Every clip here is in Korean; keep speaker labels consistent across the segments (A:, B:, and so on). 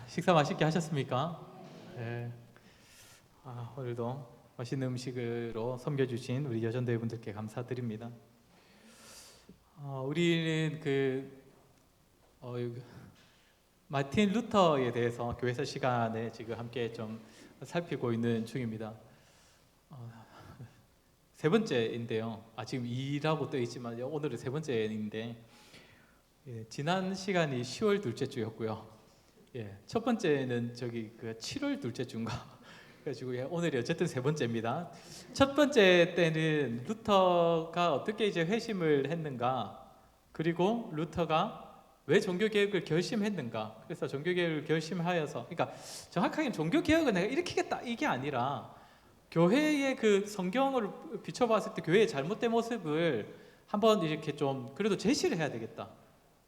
A: 식사 맛있게 하셨습니까? 네. 오늘도 맛있는 음식으로 섬겨주신 우리 여전도회 분들께 감사드립니다. 우리는 마틴 루터에 대해서 교회사 시간에 지금 함께 좀 살피고 있는 중입니다. 세 번째인데요. 지금 2라고 떠 있지만 오늘은 세 번째인데, 지난 시간이 10월 둘째 주였고요. 첫 번째는 7월 둘째 주인가. 그래가지고 오늘이 어쨌든 세 번째입니다. 첫 번째 때는 루터가 어떻게 이제 회심을 했는가, 그리고 루터가 왜 종교개혁을 결심했는가. 그래서 종교개혁을 결심하여서, 그러니까 정확하게 종교개혁은 내가 일으키겠다 이게 아니라, 교회의 그 성경을 비춰봤을 때 교회의 잘못된 모습을 한번 이렇게 좀 그래도 제시를 해야 되겠다.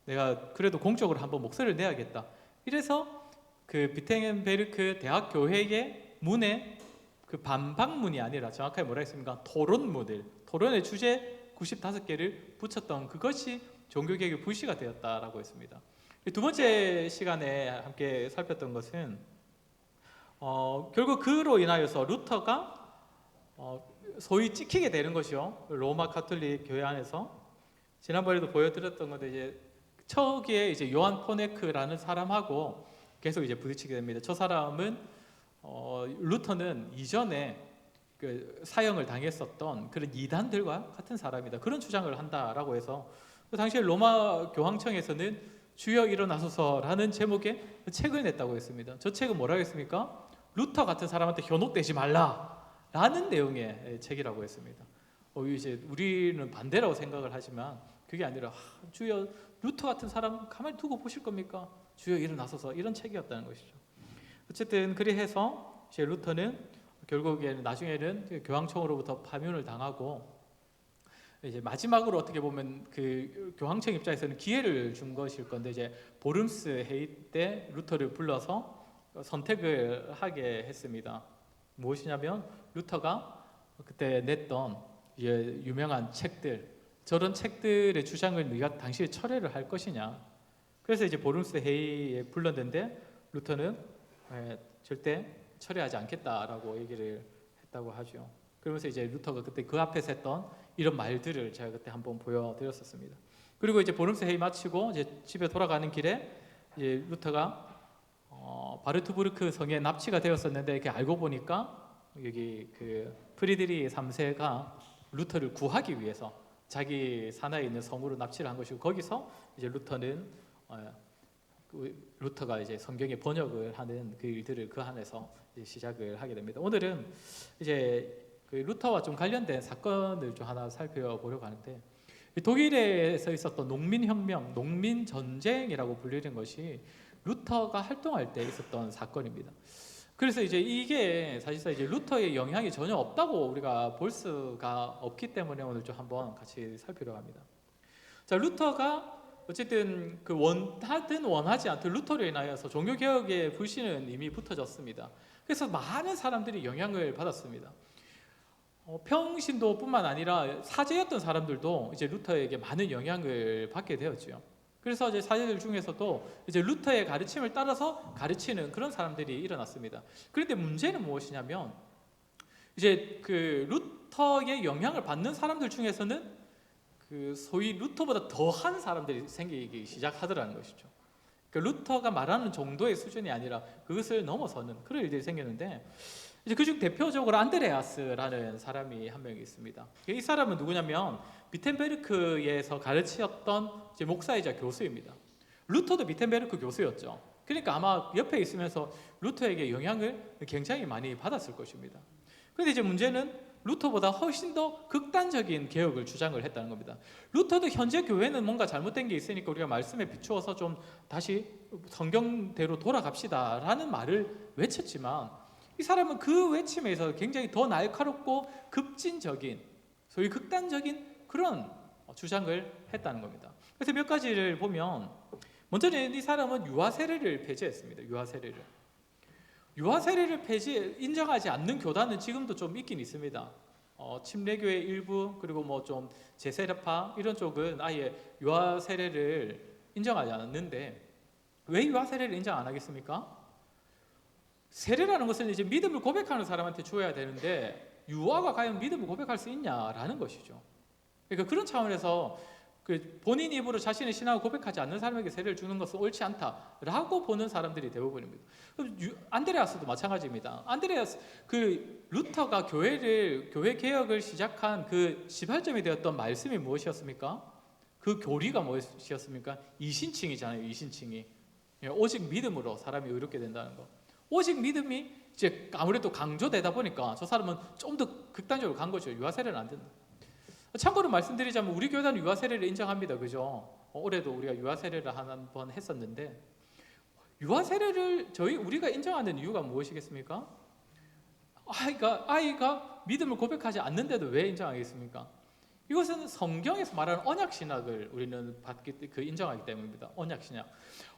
A: 내가 그래도 공적으로 한번 목소리를 내야겠다. 이래서 그 비텐베르크 대학 교회의 문에 그 반박문이 아니라 정확하게 뭐라 했습니까? 토론의 주제 95개를 붙였던 그것이 종교개혁의 불씨가 되었다라고 했습니다. 두 번째 시간에 함께 살폈던 것은 결국 그로 인하여서 루터가 소위 찍히게 되는 것이요. 로마 가톨릭 교회 안에서 지난번에도 보여드렸던 건데, 이제 초기에 이제 요한 포네크라는 사람하고 계속 이제 부딪히게 됩니다. 저 사람은 루터는 이전에 그 사형을 당했었던 그런 이단들과 같은 사람이다. 그런 주장을 한다라고 해서 그 당시에 로마 교황청에서는 주여 일어나소서라는 제목의 책을 냈다고 했습니다. 저 책은 뭐라고 했습니까? 루터 같은 사람한테 현혹되지 말라라는 내용의 책이라고 했습니다. 이제 우리는 반대라고 생각을 하지만 그게 아니라 주여 루터 같은 사람 가만히 두고 보실 겁니까? 주여 일어나소서, 이런 책이었다는 것이죠. 어쨌든 그리해서 이제 루터는 결국에는 나중에는 교황청으로부터 파면을 당하고, 이제 마지막으로 어떻게 보면 그 교황청 입장에서는 기회를 준 것일 건데, 이제 보름스 회의 때 루터를 불러서 선택을 하게 했습니다. 무엇이냐면 루터가 그때 냈던 이제 유명한 책들, 저런 책들의 주장을 네가 당시에 철회를 할 것이냐. 그래서 이제 보름스 회의에 불렀는데 루터는 절대 철회하지 않겠다라고 얘기를 했다고 하죠. 그러면서 이제 루터가 그때 그 앞에서 했던 이런 말들을 제가 그때 한번 보여드렸었습니다. 그리고 이제 보름스 회의 마치고 이제 집에 돌아가는 길에 이제 루터가 바르투부르크 성에 납치가 되었었는데, 이렇게 알고 보니까 여기 그 프리드리히 3세가 루터를 구하기 위해서 자기 산하에 있는 성으로 납치를 한 것이고, 거기서 이제 루터가 이제 성경의 번역을 하는 그 일들을 그 안에서 이제 시작을 하게 됩니다. 오늘은 이제 그 루터와 좀 관련된 사건을 좀 하나 살펴보려고 하는데, 독일에서 있었던 농민혁명, 농민전쟁이라고 불리는 것이 루터가 활동할 때 있었던 사건입니다. 그래서 이제 이게 사실상 이제 루터의 영향이 전혀 없다고 우리가 볼 수가 없기 때문에 오늘 좀 한번 같이 살피려고 합니다. 자, 루터가 어쨌든 그 원하든 원하지 않든 루터로 인하여서 종교개혁의 불씨는 이미 붙어졌습니다. 그래서 많은 사람들이 영향을 받았습니다. 평신도뿐만 아니라 사제였던 사람들도 이제 루터에게 많은 영향을 받게 되었죠. 그래서 이제 사제들 중에서도 이제 루터의 가르침을 따라서 가르치는 그런 사람들이 일어났습니다. 그런데 문제는 무엇이냐면, 이제 그 루터의 영향을 받는 사람들 중에서는 그 소위 루터보다 더한 사람들이 생기기 시작하더라는 것이죠. 그러니까 루터가 말하는 정도의 수준이 아니라 그것을 넘어서는 그런 일들이 생겼는데, 이제 그중 대표적으로 안드레아스라는 사람이 한 명이 있습니다. 이 사람은 누구냐면 비텐베르크에서 가르치었던 이제 목사이자 교수입니다. 루터도 비텐베르크 교수였죠. 그러니까 아마 옆에 있으면서 루터에게 영향을 굉장히 많이 받았을 것입니다. 그런데 이제 문제는 루터보다 훨씬 더 극단적인 개혁을 주장을 했다는 겁니다. 루터도 현재 교회는 뭔가 잘못된 게 있으니까 우리가 말씀에 비추어서 좀 다시 성경대로 돌아갑시다라는 말을 외쳤지만, 이 사람은 그 외침에서 굉장히 더 날카롭고 급진적인, 소위 극단적인 그런 주장을 했다는 겁니다. 그래서 몇 가지를 보면, 먼저는 이 사람은 유아 세례를 폐지했습니다. 유아 세례를 인정하지 않는 교단은 지금도 좀 있긴 있습니다. 침례교회 일부, 그리고 뭐 좀 제세례파 이런 쪽은 아예 유아 세례를 인정하지 않는데, 왜 유아 세례를 인정 안 하겠습니까? 세례라는 것은 이제 믿음을 고백하는 사람한테 주어야 되는데 유아가 과연 믿음을 고백할 수 있냐라는 것이죠. 그러니까 그런 차원에서 그 본인 입으로 자신의 신앙을 고백하지 않는 사람에게 세례를 주는 것은 옳지 않다라고 보는 사람들이 대부분입니다. 안드레아스도 마찬가지입니다. 안드레아스 그 루터가 교회 개혁을 시작한 그 시발점이 되었던 말씀이 무엇이었습니까? 그 교리가 무엇이었습니까? 이신칭이잖아요. 이신칭이 오직 믿음으로 사람이 의롭게 된다는 거. 오직 믿음이 이제 아무래도 강조되다 보니까 저 사람은 좀 더 극단적으로 간 거죠. 유아 세례는 안 된다. 참고로 말씀드리자면 우리 교단은 유아 세례를 인정합니다. 그죠? 올해도 우리가 유아 세례를 한 번 했었는데 유아 세례를 우리가 인정하는 이유가 무엇이겠습니까? 아이가 믿음을 고백하지 않는데도 왜 인정하겠습니까? 이것은 성경에서 말하는 언약 신학을 우리는 인정하기 때문입니다. 언약 신학.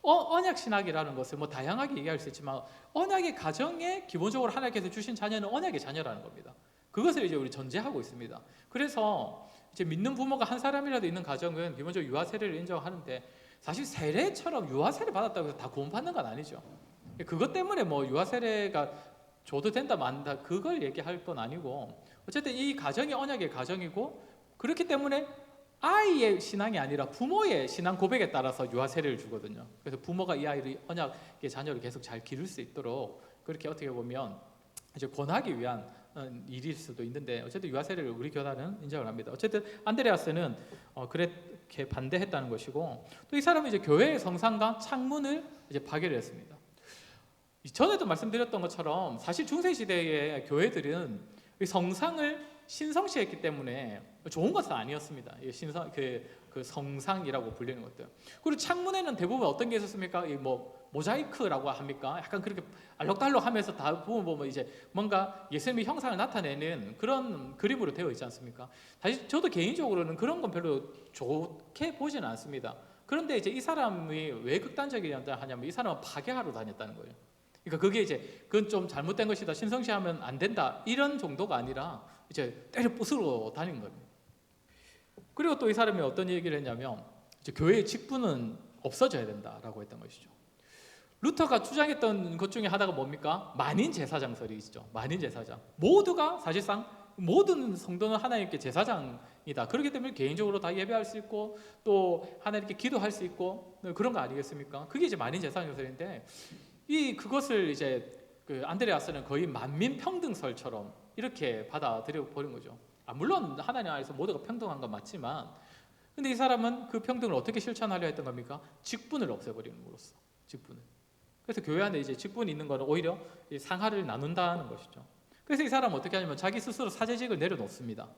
A: 언약 신학이라는 것을 뭐 다양하게 얘기할 수 있지만 언약의 가정에 기본적으로 하나님께서 주신 자녀는 언약의 자녀라는 겁니다. 그것을 이제 우리 전제하고 있습니다. 그래서 이제 믿는 부모가 한 사람이라도 있는 가정은 기본적으로 유아 세례를 인정하는데 사실 세례처럼 유아 세례 받았다고 해서 다 구원받는 건 아니죠. 그것 때문에 뭐 유아 세례가 줘도 된다 만다 그걸 얘기할 건 아니고 어쨌든 이 가정이 언약의 가정이고 그렇기 때문에 아이의 신앙이 아니라 부모의 신앙 고백에 따라서 유아 세례를 주거든요. 그래서 부모가 이 아이를 언약의 자녀를 계속 잘 기를 수 있도록 그렇게 어떻게 보면 이제 권하기 위한 일일 수도 있는데 어쨌든 유아 세례를 우리 교단은 인정을 합니다. 어쨌든 안드레아스는 그렇게 반대했다는 것이고 또 이 사람은 이제 교회의 성상과 창문을 이제 파괴를 했습니다. 전에도 말씀드렸던 것처럼 사실 중세 시대의 교회들은 성상을 신성시했기 때문에 좋은 것은 아니었습니다. 그 성상이라고 불리는 것들. 그리고 창문에는 대부분 어떤 게 있었습니까? 뭐 모자이크라고 합니까? 약간 그렇게 알록달록하면서 다 보면 이제 뭔가 예수님의 형상을 나타내는 그런 그림으로 되어 있지 않습니까? 사실 저도 개인적으로는 그런 건 별로 좋게 보지는 않습니다. 그런데 이제 이 사람이 왜 극단적이냐 하냐면 이 사람은 파괴하러 다녔다는 거예요. 그러니까 그게 이제 그건 좀 잘못된 것이다. 신성시하면 안 된다. 이런 정도가 아니라 이제 때려 부수러 다닌 겁니다. 그리고 또 이 사람이 어떤 얘기를 했냐면 이제 교회의 직분은 없어져야 된다라고 했던 것이죠. 루터가 주장했던 것 중에 하나가 뭡니까? 만인 제사장설이 있죠. 만인 제사장. 모두가 사실상 모든 성도는 하나님께 제사장이다. 그렇기 때문에 개인적으로 다 예배할 수 있고 또 하나님께 기도할 수 있고 그런 거 아니겠습니까? 그게 이제 만인 제사장설인데 그것을 이제 그 안드레아스는 거의 만민 평등설처럼 이렇게 받아들여 버린 거죠. 물론 하나님 안에서 모두가 평등한 건 맞지만, 근데 이 사람은 그 평등을 어떻게 실천하려 했던 겁니까? 직분을 없애버리는 것으로서 직분을. 그래서 교회 안에 이제 직분이 있는 거는 오히려 상하를 나눈다는 것이죠. 그래서 이 사람은 어떻게 하냐면 자기 스스로 사제직을 내려놓습니다.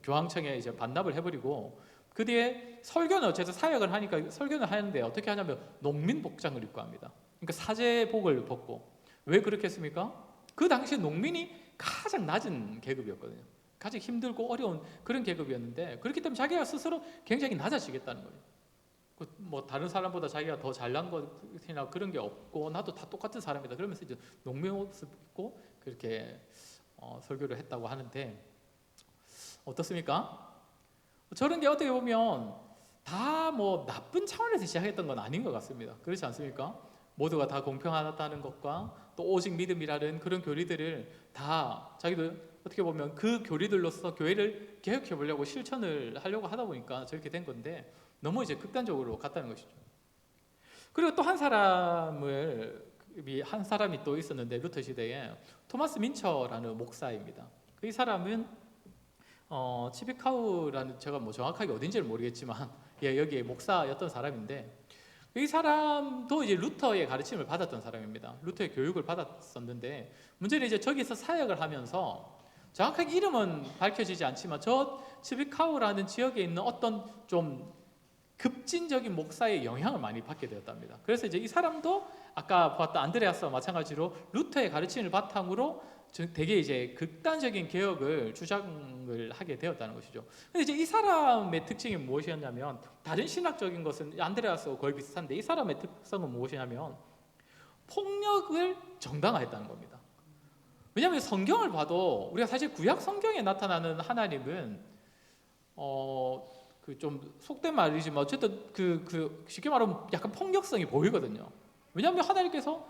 A: 교황청에 이제 반납을 해버리고 그 뒤에 설교는 어쨌든 사역을 하니까 설교는 하는데 어떻게 하냐면 농민 복장을 입고 합니다. 그러니까 사제복을 벗고. 왜 그렇게 했습니까? 그 당시에 농민이 가장 낮은 계급이었거든요. 가장 힘들고 어려운 그런 계급이었는데 그렇기 때문에 자기가 스스로 굉장히 낮아지겠다는 거예요. 뭐 다른 사람보다 자기가 더 잘난 것이나 그런 게 없고 나도 다 똑같은 사람이다. 그러면서 이제 농민 옷을 입고 그렇게 설교를 했다고 하는데 어떻습니까? 저런 게 어떻게 보면 다 뭐 나쁜 차원에서 시작했던 건 아닌 것 같습니다. 그렇지 않습니까? 모두가 다 공평하다는 것과 또 오직 믿음이라는 그런 교리들을 다 자기도 어떻게 보면 그 교리들로서 교회를 개혁해 보려고 실천을 하려고 하다 보니까 저렇게 된 건데 너무 이제 극단적으로 갔다는 것이죠. 그리고 또 한 사람이 또 있었는데 루터 시대에 토마스 민처라는 목사입니다. 이 사람은 치비카우라는 제가 뭐 정확하게 어딘지를 모르겠지만 여기에 목사였던 사람인데 이 사람도 이제 루터의 가르침을 받았던 사람입니다. 루터의 교육을 받았었는데 문제는 이제 저기서 사역을 하면서 정확하게 이름은 밝혀지지 않지만 저 치비카우라는 지역에 있는 어떤 좀 급진적인 목사의 영향을 많이 받게 되었답니다. 그래서 이제 이 사람도 아까 보았던 안드레아스와 마찬가지로 루터의 가르침을 바탕으로 되게 이제 극단적인 개혁을 주장을 하게 되었다는 것이죠. 근데 이제 이 사람의 특징이 무엇이었냐면 다른 신학적인 것은 안드레아스와 거의 비슷한데 이 사람의 특성은 무엇이냐면 폭력을 정당화했다는 겁니다. 왜냐하면 성경을 봐도 우리가 사실 구약 성경에 나타나는 하나님은 그 좀 속된 말이지만 어쨌든 그 쉽게 말하면 약간 폭력성이 보이거든요. 왜냐하면 하나님께서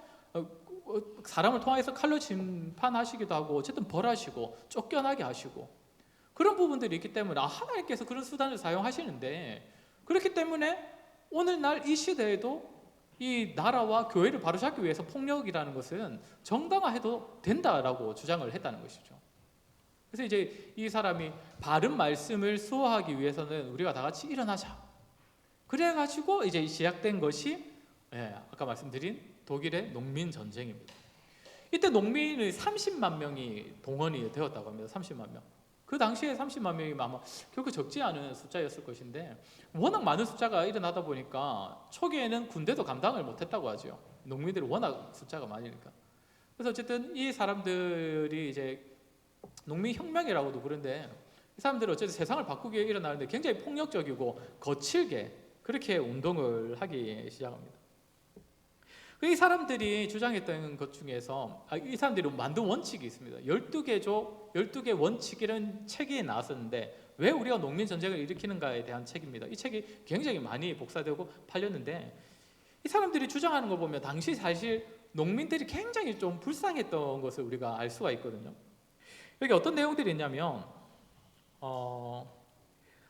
A: 사람을 통해서 칼로 심판하시기도 하고 어쨌든 벌하시고 쫓겨나게 하시고 그런 부분들이 있기 때문에 하나님께서 그런 수단을 사용하시는데, 그렇기 때문에 오늘날 이 시대에도 이 나라와 교회를 바로잡기 위해서 폭력이라는 것은 정당화해도 된다라고 주장을 했다는 것이죠. 그래서 이제 이 사람이 바른 말씀을 수호하기 위해서는 우리가 다 같이 일어나자. 그래가지고 이제 시작된 것이 아까 말씀드린 독일의 농민 전쟁입니다. 이때 농민의 30만 명이 동원이 되었다고 합니다. 30만 명. 그 당시에 30만 명이면 아마 결코 적지 않은 숫자였을 것인데, 워낙 많은 숫자가 일어나다 보니까 초기에는 군대도 감당을 못했다고 하죠. 농민들이 워낙 숫자가 많으니까. 그래서 어쨌든 이 사람들이 이제 농민혁명이라고도 그런데, 이 사람들은 어쨌든 세상을 바꾸기 위해 일어나는데 굉장히 폭력적이고 거칠게 그렇게 운동을 하기 시작합니다. 이 사람들이 주장했던 것 중에서 이 사람들이 만든 원칙이 있습니다. 12개 원칙이라는 책이 나왔었는데, 왜 우리가 농민 전쟁을 일으키는가에 대한 책입니다. 이 책이 굉장히 많이 복사되고 팔렸는데, 이 사람들이 주장하는 거 보면 당시 사실 농민들이 굉장히 좀 불쌍했던 것을 우리가 알 수가 있거든요. 여기 어떤 내용들이 있냐면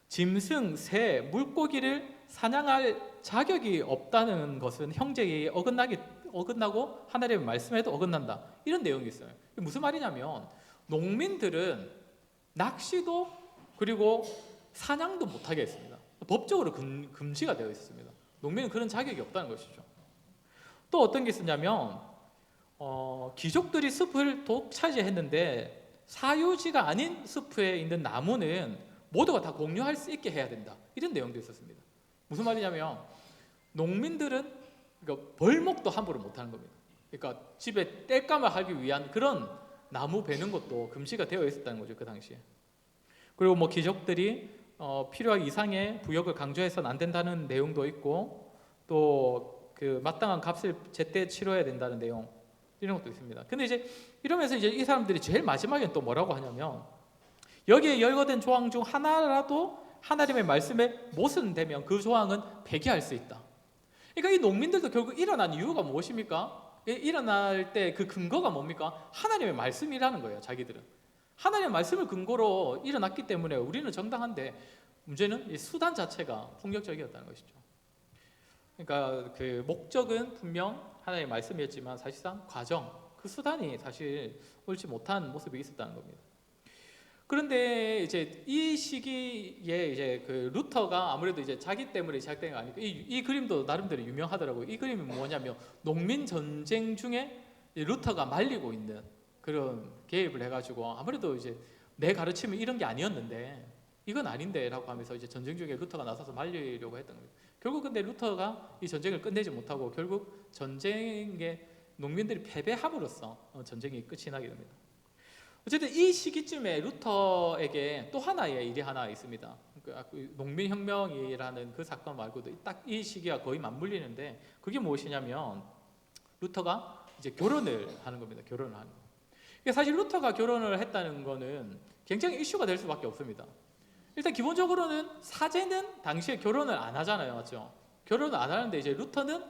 A: 짐승, 새, 물고기를 사냥할 자격이 없다는 것은 형제에 어긋나고 하나님의 말씀에도 어긋난다, 이런 내용이 있어요. 무슨 말이냐면 농민들은 낚시도 그리고 사냥도 못하게 했습니다. 법적으로 금지가 되어 있습니다. 농민은 그런 자격이 없다는 것이죠. 또 어떤 게 있었냐면 귀족들이 숲을 독차지했는데 사유지가 아닌 숲에 있는 나무는 모두가 다 공유할 수 있게 해야 된다, 이런 내용도 있었습니다. 무슨 말이냐면 농민들은 그러니까 벌목도 함부로 못하는 겁니다. 그러니까 집에 땔감을 하기 위한 그런 나무 베는 것도 금지가 되어 있었다는 거죠, 그 당시에. 그리고 뭐 귀족들이 필요한 이상의 부역을 강조해서는 안 된다는 내용도 있고, 또 그 마땅한 값을 제때 치러야 된다는 내용, 이런 것도 있습니다. 근데 이제 이러면서 이제 이 사람들이 제일 마지막엔 또 뭐라고 하냐면, 여기에 열거된 조항 중 하나라도 하나님의 말씀에 못은 되면 그 조항은 폐기할 수 있다. 그러니까 이 농민들도 결국 일어난 이유가 무엇입니까? 일어날 때 그 근거가 뭡니까? 하나님의 말씀이라는 거예요. 자기들은 하나님의 말씀을 근거로 일어났기 때문에 우리는 정당한데, 문제는 이 수단 자체가 폭력적이었다는 것이죠. 그러니까 그 목적은 분명 하나님의 말씀이었지만 사실상 과정, 그 수단이 사실 옳지 못한 모습이 있었다는 겁니다. 그런데 이제 이 시기에 이제 그 루터가 아무래도 이제 자기 때문에 시작된 거 아니까, 이 그림도 나름대로 유명하더라고요. 이 그림이 뭐냐면 농민 전쟁 중에 루터가 말리고 있는 그런 개입을 해가지고, 아무래도 이제 내 가르침은 이런 게 아니었는데 이건 아닌데라고 하면서 이제 전쟁 중에 루터가 나서서 말리려고 했던 겁니다. 결국 근데 루터가 이 전쟁을 끝내지 못하고 결국 전쟁에 농민들이 패배함으로써 전쟁이 끝이 나게 됩니다. 어쨌든 이 시기쯤에 루터에게 또 하나의 일이 하나 있습니다. 농민혁명이라는 그 사건 말고도 딱 이 시기와 거의 맞물리는데, 그게 무엇이냐면 루터가 이제 결혼을 하는 겁니다. 결혼을 하는 거. 사실 루터가 결혼을 했다는 거는 굉장히 이슈가 될 수밖에 없습니다. 일단 기본적으로는 사제는 당시에 결혼을 안 하잖아요, 맞죠? 결혼을 안 하는데 이제 루터는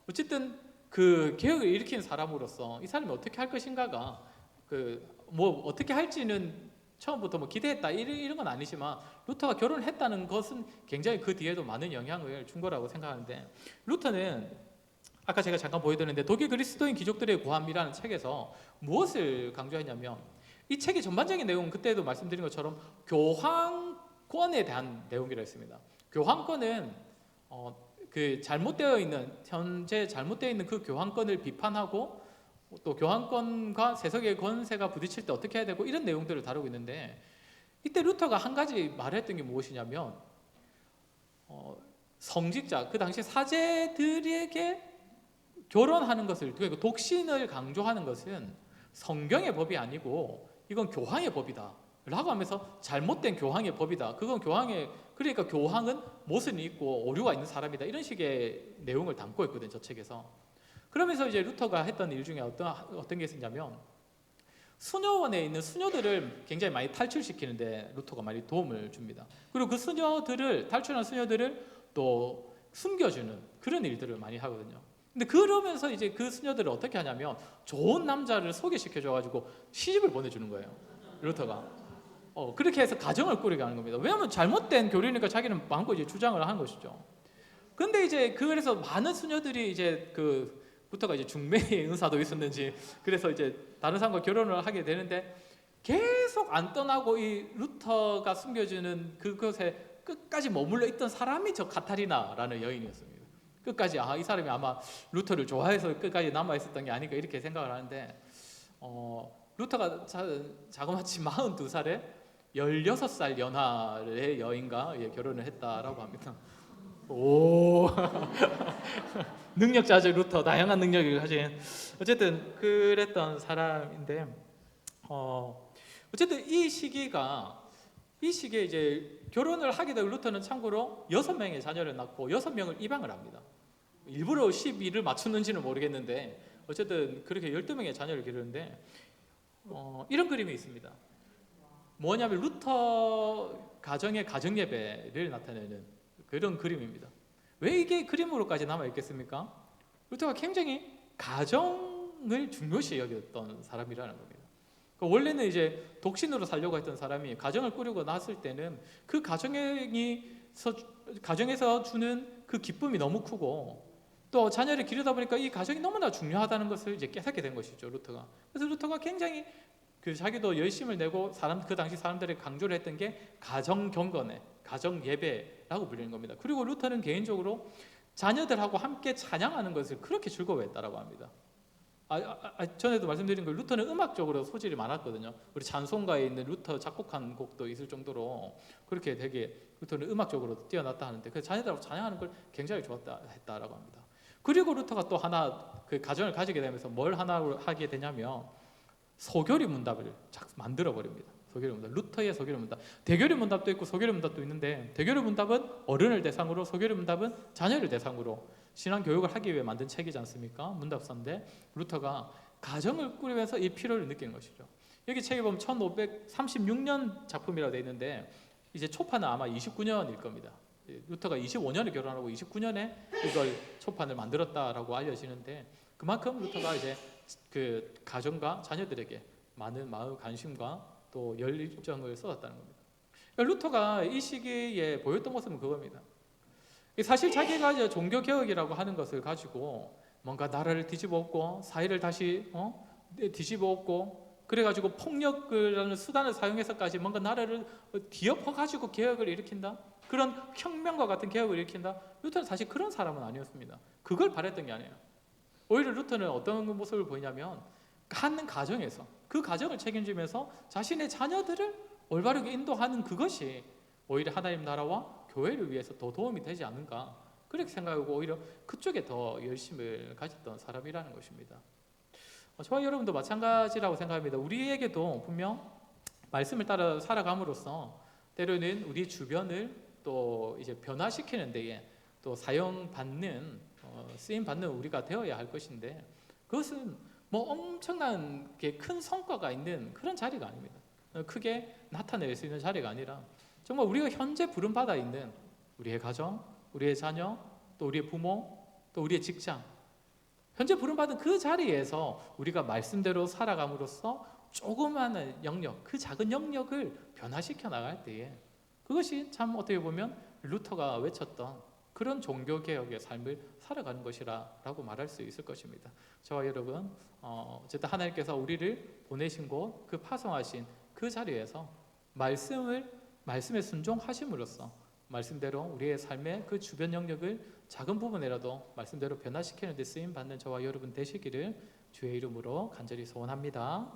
A: 어쨌든 그 개혁을 일으킨 사람으로서 이 사람이 어떻게 할 것인가가 뭐 어떻게 할지는 처음부터 뭐 기대했다 이런 건 아니지만, 루터가 결혼을 했다는 것은 굉장히 그 뒤에도 많은 영향을 준 거라고 생각하는데, 루터는 아까 제가 잠깐 보여드렸는데 독일 그리스도인 귀족들의 고함이라는 책에서 무엇을 강조했냐면, 이 책의 전반적인 내용은 그때도 말씀드린 것처럼 교황권에 대한 내용이라 했습니다. 교황권은 그 현재 잘못되어 있는 그 교황권을 비판하고, 또 교황권과 세속의 권세가 부딪힐 때 어떻게 해야 되고, 이런 내용들을 다루고 있는데, 이때 루터가 한 가지 말을 했던 게 무엇이냐면 성직자, 그 당시 사제들에게 결혼하는 것을, 그러니까 독신을 강조하는 것은 성경의 법이 아니고 이건 교황의 법이다 라고 하면서, 잘못된 교황의 법이다, 그건 그러니까 교황은 모순이 있고 오류가 있는 사람이다, 이런 식의 내용을 담고 있거든요, 저 책에서. 그러면서 이제 루터가 했던 일 중에 어떤 게 있었냐면, 수녀원에 있는 수녀들을 굉장히 많이 탈출시키는데 루터가 많이 도움을 줍니다. 그리고 그 탈출한 수녀들을 또 숨겨주는 그런 일들을 많이 하거든요. 근데 그러면서 이제 그 수녀들을 어떻게 하냐면 좋은 남자를 소개시켜줘가지고 시집을 보내주는 거예요, 루터가. 그렇게 해서 가정을 꾸리게 하는 겁니다. 왜냐하면 잘못된 교리니까 자기는 마음껏 이제 주장을 하는 것이죠. 근데 이제 그래서 많은 수녀들이 이제 루터가 이제 중매의 은사도 있었는지 그래서 이제 다른 사람과 결혼을 하게 되는데 계속 안 떠나고 이 루터가 숨겨주는 그것에 끝까지 머물러 있던 사람이 저 카타리나라는 여인이었습니다. 끝까지 이 사람이 아마 루터를 좋아해서 끝까지 남아 있었던 게 아닌가 이렇게 생각을 하는데 루터가 자그마치 42살에 16살 연하의 여인과 결혼을 했다라고 합니다. 오 능력자죠, 루터. 다양한 능력을 가진 어쨌든 그랬던 사람인데 어쨌든 이 시기에 이제 결혼을 하게 되고 루터는 참고로 6명의 자녀를 낳고 6명을 입양을 합니다. 일부러 12를 맞추는지는 모르겠는데 어쨌든 그렇게 12명의 자녀를 기르는데 이런 그림이 있습니다. 뭐냐면 루터 가정의 가정예배를 나타내는 그런 그림입니다. 왜 이게 그림으로까지 남아있겠습니까? 루터가 굉장히 가정을 중요시 여겼던 사람이라는 겁니다. 원래는 이제 독신으로 살려고 했던 사람이 가정을 꾸리고 났을 때는 그 가정에서 주는 그 기쁨이 너무 크고 또 자녀를 기르다 보니까 이 가정이 너무나 중요하다는 것을 이제 깨닫게 된 것이죠, 루터가. 그래서 루터가 굉장히 자기도 열심을 내고 그 당시 사람들이 강조를 했던 게 가정 경건회, 가정 예배라고 불리는 겁니다. 그리고 루터는 개인적으로 자녀들하고 함께 찬양하는 것을 그렇게 즐거워했다라고 합니다. 전에도 말씀드린 거 루터는 음악적으로 소질이 많았거든요. 우리 찬송가에 있는 루터 작곡한 곡도 있을 정도로 그렇게 되게 루터는 음악적으로 뛰어났다 하는데 그 자녀들하고 찬양하는 걸 굉장히 좋았다 했다라고 합니다. 그리고 루터가 또 하나 그 가정을 가지게 되면서 뭘 하나 하게 되냐면 소교리 문답을 만들어 버립니다. 소교리 문답, 루터의 소교리 문답. 대교리 문답도 있고 소교리 문답도 있는데 대교리 문답은 어른을 대상으로, 소교리 문답은 자녀를 대상으로 신앙 교육을 하기 위해 만든 책이지 않습니까? 문답서인데 루터가 가정을 꾸리면서 이 필요를 느끼는 것이죠. 여기 책에 보면 1536년 작품이라고 되어 있는데 이제 초판은 아마 29년일 겁니다. 루터가 25년에 결혼하고 29년에 이걸 초판을 만들었다라고 알려지는데 그만큼 루터가 이제 그 가정과 자녀들에게 많은 마음 관심과 또 열정을 쏟았다는 겁니다. 루터가 이 시기에 보였던 모습은 그겁니다. 사실 자기가 이제 종교 개혁이라고 하는 것을 가지고 뭔가 나라를 뒤집어엎고 사회를 다시 뒤집어엎고 그래가지고 폭력이라는 수단을 사용해서까지 뭔가 나라를 뒤엎어가지고 개혁을 일으킨다, 그런 혁명과 같은 개혁을 일으킨다. 루터는 사실 그런 사람은 아니었습니다. 그걸 바랬던 게 아니에요. 오히려 루터는 어떤 모습을 보이냐면 한 가정에서 그 가정을 책임지면서 자신의 자녀들을 올바르게 인도하는 그것이 오히려 하나님 나라와 교회를 위해서 더 도움이 되지 않는가 그렇게 생각하고 오히려 그쪽에 더 열심을 가졌던 사람이라는 것입니다. 저와 여러분도 마찬가지라고 생각합니다. 우리에게도 분명 말씀을 따라 살아감으로써 때로는 우리 주변을 또 이제 변화시키는 데에 또 사용받는 쓰임받는 우리가 되어야 할 것인데 그것은 뭐 엄청난 큰 성과가 있는 그런 자리가 아닙니다. 크게 나타낼 수 있는 자리가 아니라 정말 우리가 현재 부름받아 있는 우리의 가정, 우리의 자녀, 또 우리의 부모, 또 우리의 직장, 현재 부름받은 그 자리에서 우리가 말씀대로 살아감으로써 조그마한 영역, 그 작은 영역을 변화시켜 나갈 때에 그것이 참 어떻게 보면 루터가 외쳤던 그런 종교개혁의 삶을 살아가는 것이라고 말할 수 있을 것입니다. 저와 여러분 어쨌든 하나님께서 우리를 보내신 곳, 그 파송하신 그 자리에서 말씀에 순종하심으로써 말씀대로 우리의 삶의 그 주변 영역을 작은 부분이라도 말씀대로 변화시키는 데 쓰임받는 저와 여러분 되시기를 주의 이름으로 간절히 소원합니다.